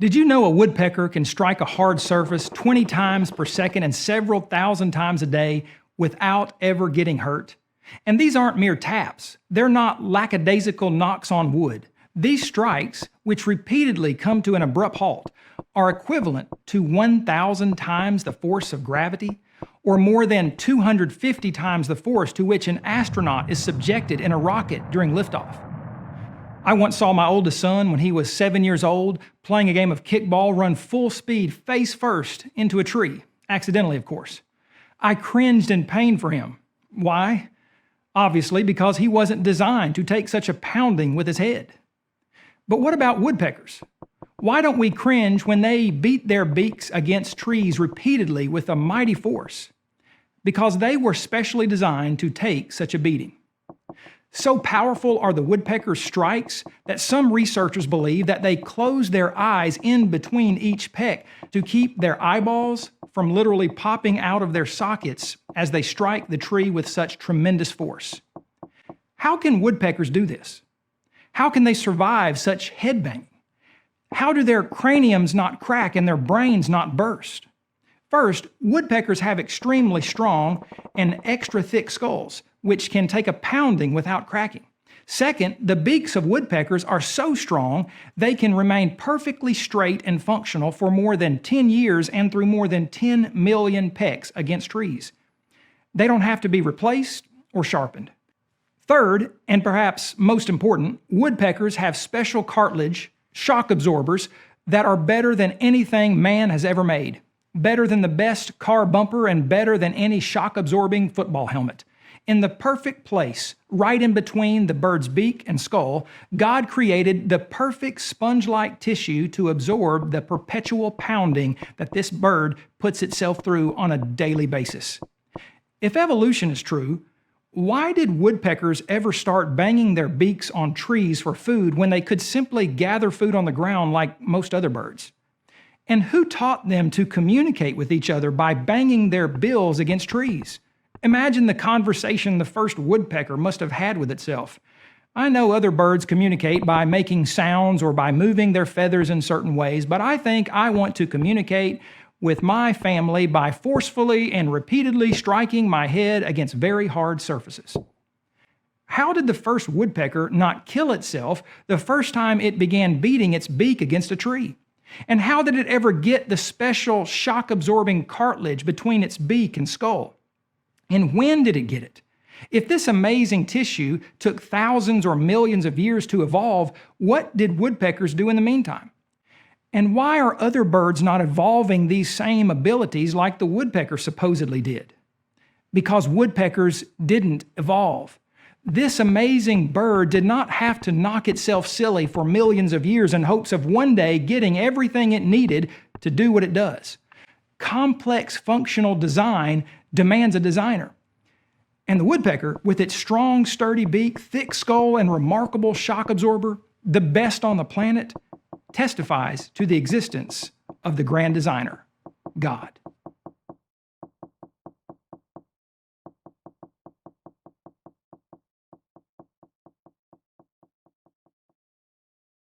Did you know a woodpecker can strike a hard surface 20 times per second and several thousand times a day without ever getting hurt? And these aren't mere taps. They're not lackadaisical knocks on wood. These strikes, which repeatedly come to an abrupt halt, are equivalent to 1,000 times the force of gravity, or more than 250 times the force to which an astronaut is subjected in a rocket during liftoff. I once saw my oldest son, when he was 7 years old, playing a game of kickball, run full speed face first into a tree, accidentally, of course. I cringed in pain for him. Why? Obviously, because he wasn't designed to take such a pounding with his head. But what about woodpeckers? Why don't we cringe when they beat their beaks against trees repeatedly with a mighty force? Because they were specially designed to take such a beating. So powerful are the woodpecker's strikes that some researchers believe that they close their eyes in between each peck to keep their eyeballs from literally popping out of their sockets as they strike the tree with such tremendous force. How can woodpeckers do this? How can they survive such headbanging? How do their craniums not crack and their brains not burst? First, woodpeckers have extremely strong and extra thick skulls, which can take a pounding without cracking. Second, the beaks of woodpeckers are so strong they can remain perfectly straight and functional for more than 10 years and through more than 10 million pecks against trees. They don't have to be replaced or sharpened. Third, and perhaps most important, woodpeckers have special cartilage, shock absorbers, that are better than anything man has ever made. Better than the best car bumper and better than any shock-absorbing football helmet. In the perfect place, right in between the bird's beak and skull, God created the perfect sponge-like tissue to absorb the perpetual pounding that this bird puts itself through on a daily basis. If evolution is true, why did woodpeckers ever start banging their beaks on trees for food when they could simply gather food on the ground like most other birds? And who taught them to communicate with each other by banging their bills against trees? Imagine the conversation the first woodpecker must have had with itself. I know other birds communicate by making sounds or by moving their feathers in certain ways, but I think I want to communicate with my family by forcefully and repeatedly striking my head against very hard surfaces. How did the first woodpecker not kill itself the first time it began beating its beak against a tree? And how did it ever get the special shock-absorbing cartilage between its beak and skull? And when did it get it? If this amazing tissue took thousands or millions of years to evolve, what did woodpeckers do in the meantime? And why are other birds not evolving these same abilities like the woodpecker supposedly did? Because woodpeckers didn't evolve. This amazing bird did not have to knock itself silly for millions of years in hopes of one day getting everything it needed to do what it does. Complex functional design demands a designer. And the woodpecker, with its strong, sturdy beak, thick skull, and remarkable shock absorber, the best on the planet, testifies to the existence of the grand designer, God.